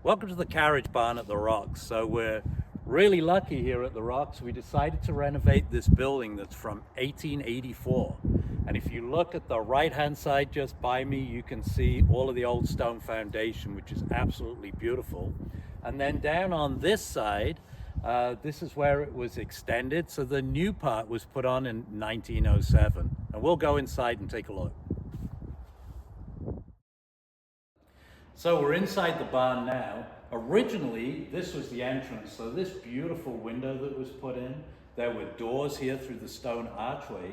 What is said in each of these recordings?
Welcome to the Carriage Barn at the Rocks. So we're really lucky here at the Rocks. We decided to renovate this building that's from 1884. And if you look at the right-hand side just by me, you can see all of the old stone foundation, which is absolutely beautiful. And then down on this side, this is where it was extended. So the new part was put on in 1907. And we'll go inside and take a look. So we're inside the barn now. Originally, this was the entrance. So this beautiful window that was put in, there were doors here through the stone archway,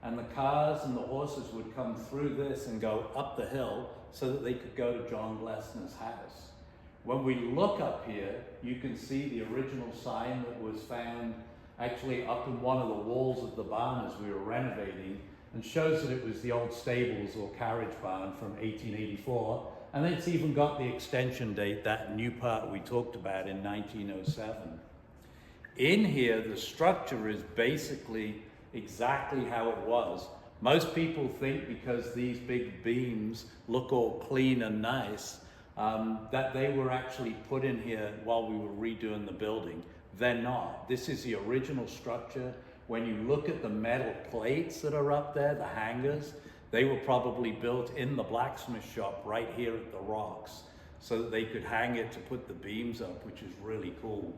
and the cars and the horses would come through this and go up the hill so that they could go to John Lesner's house. When we look up here, you can see the original sign that was found actually up in one of the walls of the barn as we were renovating, and shows that it was the old stables or carriage barn from 1884. And it's even got the extension date, that new part we talked about in 1907. In here, the structure is basically exactly how it was. Most people think because these big beams look all clean and nice, that they were actually put in here while we were redoing the building. They're not. This is the original structure. When you look at the metal plates that are up there, the hangers, they were probably built in the blacksmith shop right here at the Rocks so that they could hang it to put the beams up, which is really cool.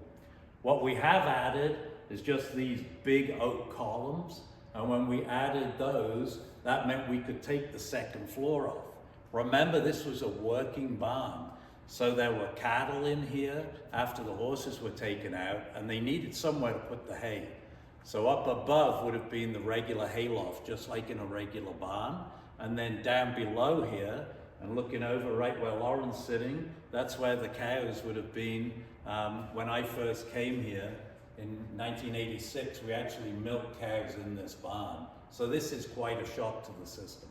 What we have added is just these big oak columns, and when we added those, that meant we could take the second floor off. Remember, this was a working barn, so there were cattle in here after the horses were taken out, and they needed somewhere to put the hay. So up above would have been the regular hayloft, just like in a regular barn. And then down below here, and looking over right where Lauren's sitting, that's where the cows would have been. When I first came here in 1986, we actually milked cows in this barn. So this is quite a shock to the system.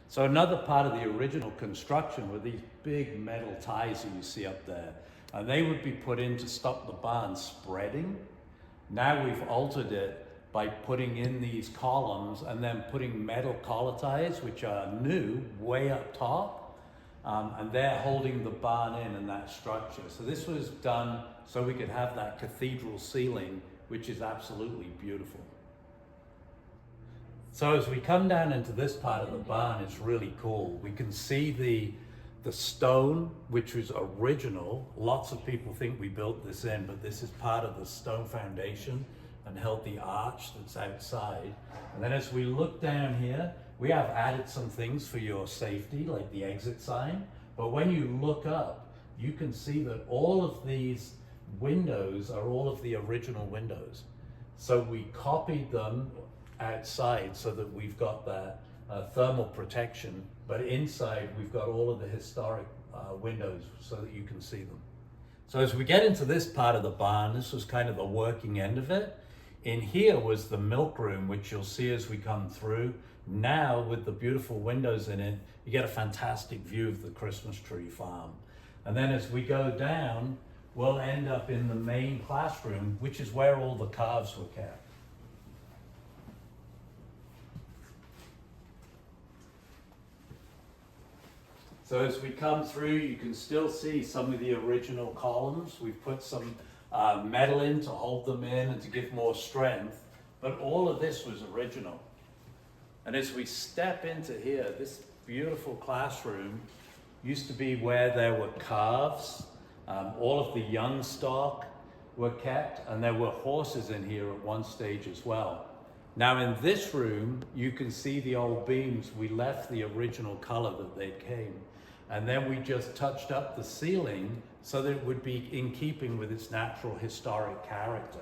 So another part of the original construction were these big metal ties that you see up there. And they would be put in to stop the barn spreading. Now we've altered it by putting in these columns and then putting metal collar ties, which are new, way up top. And they're holding the barn in that structure. So this was done so we could have that cathedral ceiling, which is absolutely beautiful. So as we come down into this part of the barn, it's really cool. We can see the stone, which was original. Lots of people think we built this in, but this is part of the stone foundation and held the arch that's outside. And then as we look down here, we have added some things for your safety, like the exit sign. But when you look up, you can see that all of these windows are all of the original windows. So we copied them outside so that we've got that thermal protection, but inside we've got all of the historic windows so that you can see them. So as we get into this part of the barn, this was kind of the working end of it. In here was the milk room, which you'll see as we come through. Now with the beautiful windows in it, you get a fantastic view of the Christmas tree farm. And then as we go down, we'll end up in the main classroom, which is where all the calves were kept. So as we come through, you can still see some of the original columns. We've put some metal in to hold them in and to give more strength, but all of this was original. And as we step into here, this beautiful classroom used to be where there were calves, all of the young stock were kept, and there were horses in here at one stage as well. Now in this room, you can see the old beams. We left the original color that they came. And then we just touched up the ceiling so that it would be in keeping with its natural historic character.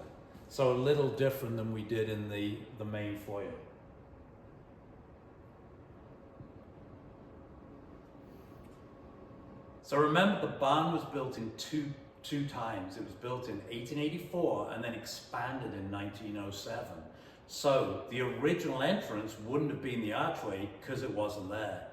So a little different than we did in the main foyer. So remember, the barn was built in two times. It was built in 1884 and then expanded in 1907. So the original entrance wouldn't have been the archway because it wasn't there.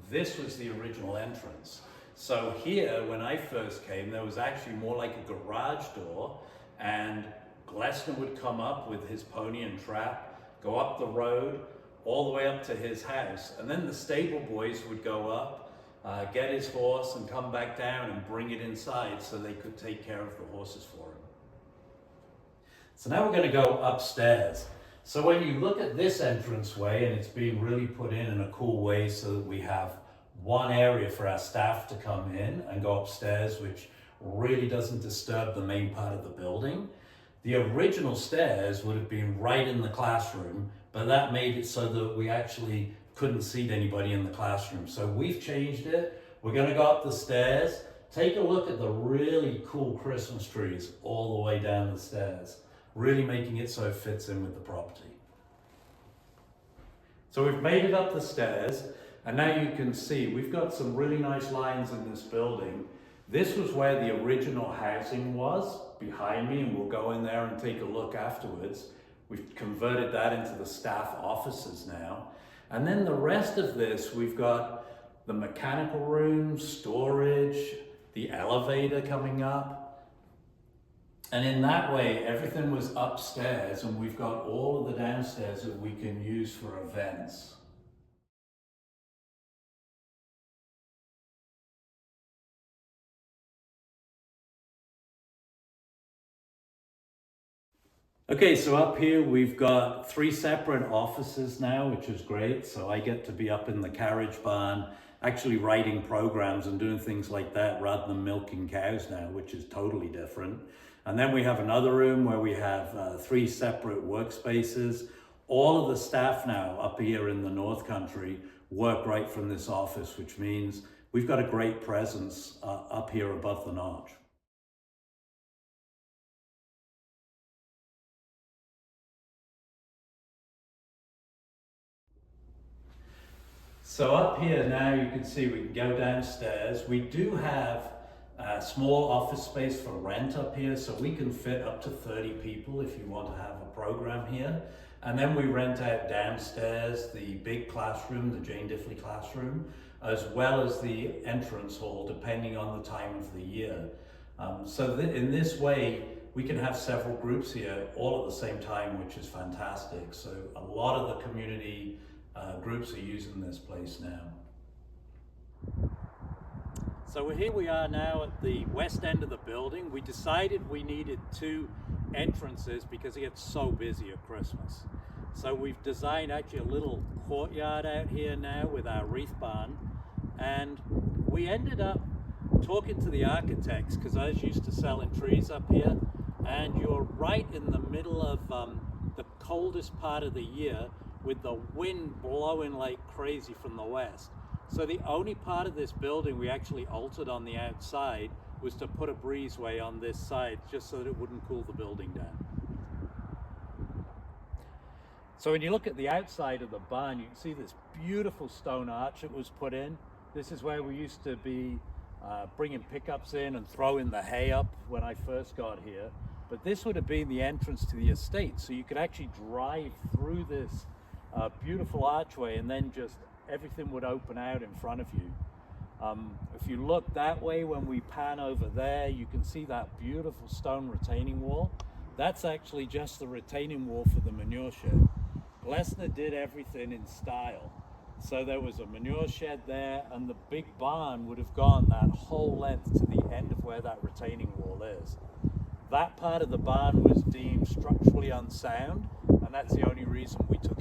This was the original entrance. So here, when I first came, there was actually more like a garage door, and Glessner would come up with his pony and trap, go up the road, all the way up to his house, and then the stable boys would go up, get his horse and come back down and bring it inside so they could take care of the horses for him. So now we're going to go upstairs. So when you look at this entranceway, and it's being really put in a cool way so that we have one area for our staff to come in and go upstairs, which really doesn't disturb the main part of the building. The original stairs would have been right in the classroom, but that made it so that we actually couldn't seat anybody in the classroom. So we've changed it. We're going to go up the stairs. Take a look at the really cool Christmas trees all the way down the stairs, really making it so it fits in with the property. So we've made it up the stairs, and now you can see we've got some really nice lines in this building. This was where the original housing was, behind me, and we'll go in there and take a look afterwards. We've converted that into the staff offices now. And then the rest of this, we've got the mechanical room, storage, the elevator coming up. And in that way, everything was upstairs, and we've got all of the downstairs that we can use for events. Okay, so up here we've got 3 separate offices now, which is great. So I get to be up in the Carriage Barn, actually writing programs and doing things like that rather than milking cows now, which is totally different. And then we have another room where we have 3 separate workspaces. All of the staff now up here in the North Country work right from this office, which means we've got a great presence up here above the notch. So up here now you can see we can go downstairs. We do have a small office space for rent up here, so we can fit up to 30 people if you want to have a program here. And then we rent out downstairs the big classroom, the Jane Diffley classroom, as well as the entrance hall, depending on the time of the year. In this way, we can have several groups here all at the same time, which is fantastic. So a lot of the community groups are using this place now. So here we are now at the west end of the building. We decided we needed 2 entrances because it gets so busy at Christmas. So we've designed actually a little courtyard out here now with our wreath barn. And we ended up talking to the architects because I was used to selling trees up here. And you're right in the middle of the coldest part of the year, with the wind blowing like crazy from the west. So the only part of this building we actually altered on the outside was to put a breezeway on this side, just so that it wouldn't cool the building down. So when you look at the outside of the barn, you can see this beautiful stone arch that was put in. This is where we used to be bringing pickups in and throwing the hay up when I first got here. But this would have been the entrance to the estate, so you could actually drive through this beautiful archway, and then just everything would open out in front of you. If you look that way, when we pan over there, you can see that beautiful stone retaining wall. That's actually just the retaining wall for the manure shed. Glessner did everything in style. So there was a manure shed there, and the big barn would have gone that whole length to the end of where that retaining wall is. That part of the barn was deemed structurally unsound, and that's the only reason we took